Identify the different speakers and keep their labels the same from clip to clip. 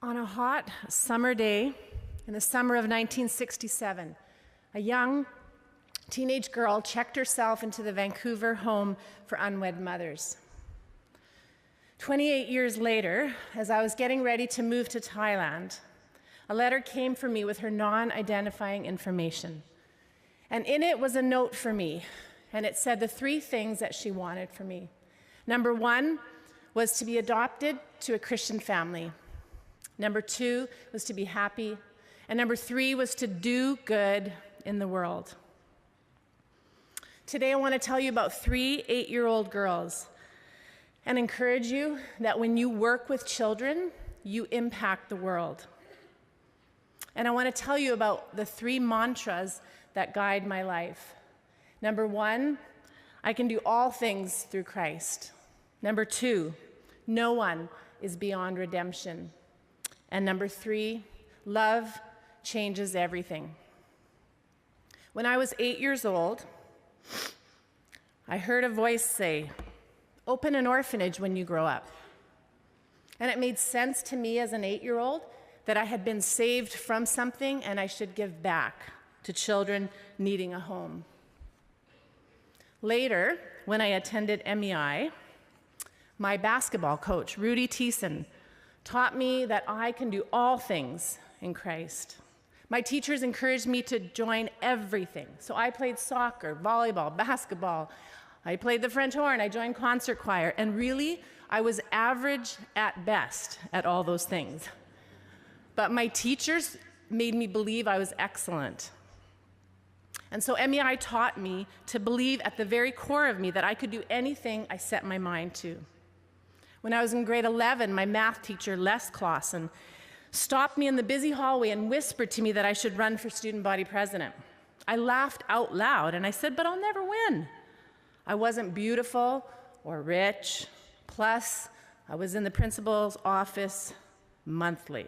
Speaker 1: On a hot summer day in the summer of 1967, a young teenage girl checked herself into the Vancouver home for unwed mothers. 28 years later, as I was getting ready to move to Thailand, a letter came for me with her non-identifying information. And in it was a note for me, and it said the 3 things that she wanted for me. Number 1 was to be adopted to a Christian family. Number 2 was to be happy. And number 3 was to do good in the world. Today I want to tell you about 3 8-year-old girls and encourage you that when you work with children, you impact the world. And I want to tell you about the 3 mantras that guide my life. Number 1, I can do all things through Christ. Number 2, no one is beyond redemption. And number 3, love changes everything. When I was 8 years old, I heard a voice say, "Open an orphanage when you grow up." And it made sense to me as an 8-year-old that I had been saved from something and I should give back to children needing a home. Later, when I attended MEI, my basketball coach, Rudy Thiessen, taught me that I can do all things in Christ. My teachers encouraged me to join everything. So I played soccer, volleyball, basketball. I played the French horn. I joined concert choir. And really, I was average at best at all those things. But my teachers made me believe I was excellent. And so MEI taught me to believe at the very core of me that I could do anything I set my mind to. When I was in grade 11, my math teacher, Les Clausen, stopped me in the busy hallway and whispered to me that I should run for student body president. I laughed out loud and I said, "But I'll never win." I wasn't beautiful or rich. Plus, I was in the principal's office monthly.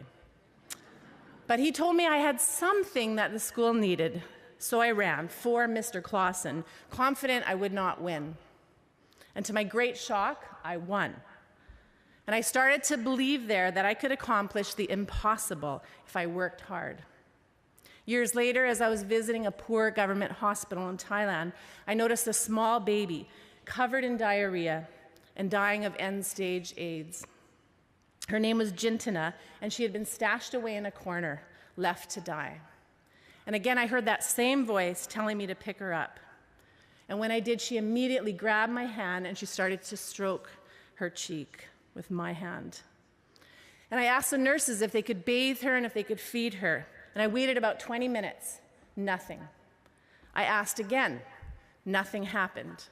Speaker 1: But he told me I had something that the school needed, so I ran for Mr. Clausen, confident I would not win. And to my great shock, I won. And I started to believe there that I could accomplish the impossible if I worked hard. Years later, as I was visiting a poor government hospital in Thailand, I noticed a small baby covered in diarrhea and dying of end-stage AIDS. Her name was Jintana, and she had been stashed away in a corner, left to die. And again, I heard that same voice telling me to pick her up. And when I did, she immediately grabbed my hand and she started to stroke her cheek with my hand. And I asked the nurses if they could bathe her and if they could feed her. And I waited about 20 minutes. Nothing. I asked again. Nothing happened.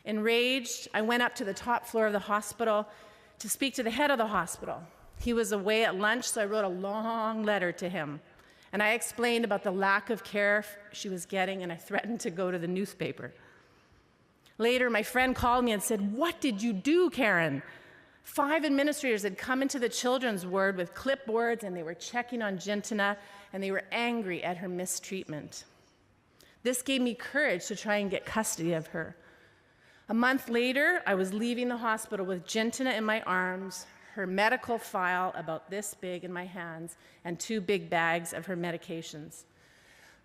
Speaker 1: Enraged, I went up to the top floor of the hospital to speak to the head of the hospital. He was away at lunch, so I wrote a long letter to him. And I explained about the lack of care she was getting, and I threatened to go to the newspaper. Later, my friend called me and said, "What did you do, Karen?" 5 administrators had come into the children's ward with clipboards, and they were checking on Jintana, and they were angry at her mistreatment. This gave me courage to try and get custody of her. A month later, I was leaving the hospital with Jintana in my arms, her medical file about this big in my hands, and 2 big bags of her medications.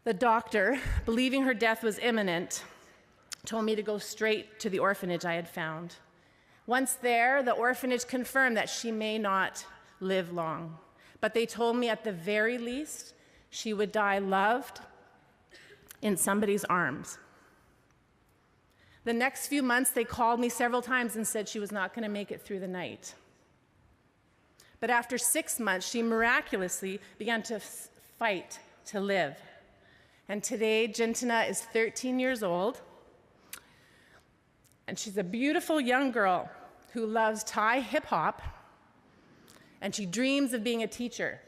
Speaker 1: The doctor, believing her death was imminent, told me to go straight to the orphanage I had found. Once there, the orphanage confirmed that she may not live long, but they told me at the very least she would die loved in somebody's arms. The next few months, they called me several times and said she was not going to make it through the night. But after 6 months, she miraculously began to fight to live. And today, Jintana is 13 years old, and she's a beautiful young girl who loves Thai hip-hop, and she dreams of being a teacher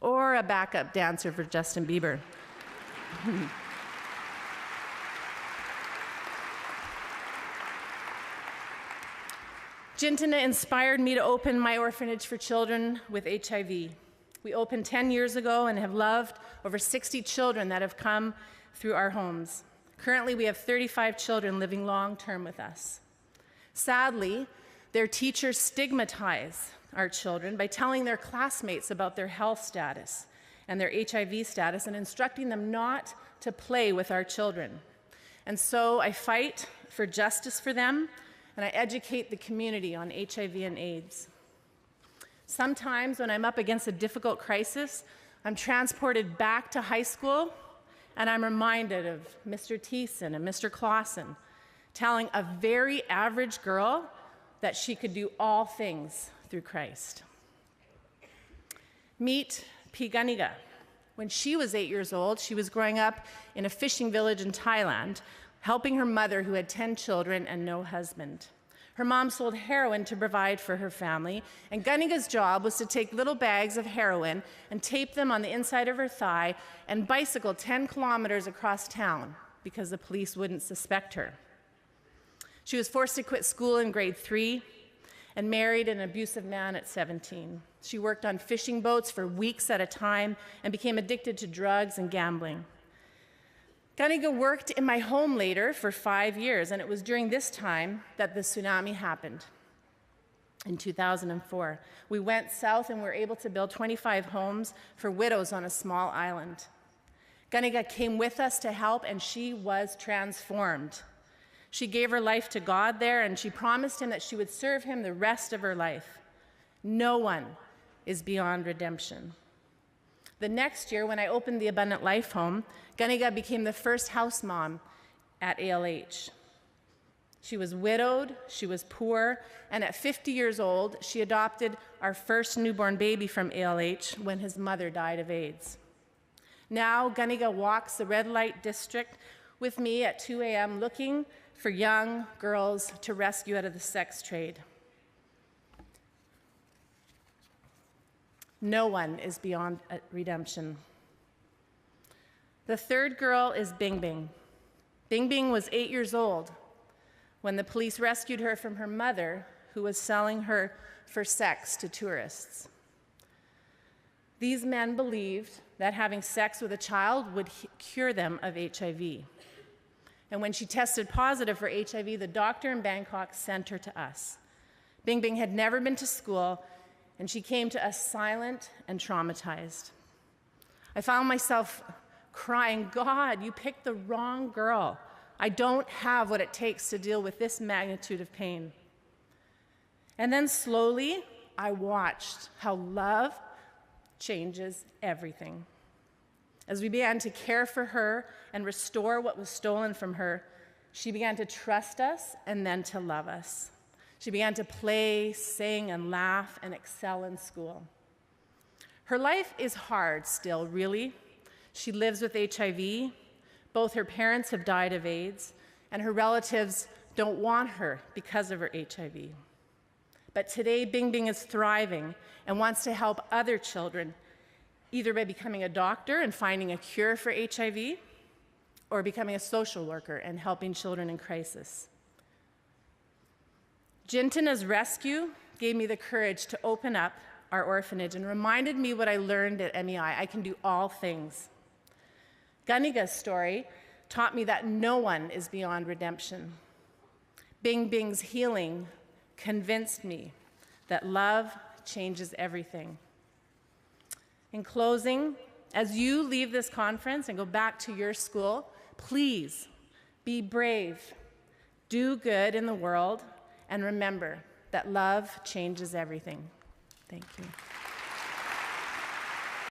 Speaker 1: or a backup dancer for Justin Bieber. Jintana inspired me to open my orphanage for children with HIV. We opened 10 years ago and have loved over 60 children that have come through our homes. Currently, we have 35 children living long-term with us. Sadly, their teachers stigmatize our children by telling their classmates about their health status and their HIV status and instructing them not to play with our children. And so I fight for justice for them, and I educate the community on HIV and AIDS. Sometimes when I'm up against a difficult crisis, I'm transported back to high school, and I'm reminded of Mr. Thiessen and Mr. Clausen telling a very average girl that she could do all things through Christ. Meet P. Ganiga. When she was 8 years old, she was growing up in a fishing village in Thailand, helping her mother who had 10 children and no husband. Her mom sold heroin to provide for her family, and Ganiga's job was to take little bags of heroin and tape them on the inside of her thigh and bicycle 10 kilometers across town because the police wouldn't suspect her. She was forced to quit school in grade 3 and married an abusive man at 17. She worked on fishing boats for weeks at a time and became addicted to drugs and gambling. Ganiga worked in my home later for 5 years, and it was during this time that the tsunami happened in 2004. We went south and were able to build 25 homes for widows on a small island. Ganiga came with us to help, and she was transformed. She gave her life to God there, and she promised him that she would serve him the rest of her life. No one is beyond redemption. The next year, when I opened the Abundant Life Home, Ganiga became the first house mom at ALH. She was widowed, she was poor, and at 50 years old, she adopted our first newborn baby from ALH when his mother died of AIDS. Now, Ganiga walks the red light district with me at 2 a.m. looking for young girls to rescue out of the sex trade. No one is beyond redemption. The third girl is Bing Bing. Bing Bing was 8 years old when the police rescued her from her mother, who was selling her for sex to tourists. These men believed that having sex with a child would cure them of HIV. And when she tested positive for HIV, the doctor in Bangkok sent her to us. Bing Bing had never been to school, and she came to us silent and traumatized. I found myself crying, God, you picked the wrong girl. I don't have what it takes to deal with this magnitude of pain. And then slowly, I watched how love changes everything. As we began to care for her and restore what was stolen from her, she began to trust us and then to love us. She began to play, sing, and laugh and excel in school. Her life is hard still, really. She lives with HIV. Both her parents have died of AIDS, and her relatives don't want her because of her HIV. But today, Bing Bing is thriving and wants to help other children, either by becoming a doctor and finding a cure for HIV, or becoming a social worker and helping children in crisis. Jintana's rescue gave me the courage to open up our orphanage and reminded me what I learned at MEI. I can do all things. Ganiga's story taught me that no one is beyond redemption. Bing Bing's healing convinced me that love changes everything. In closing, as you leave this conference and go back to your school, please be brave, do good in the world, and remember that love changes everything. Thank you.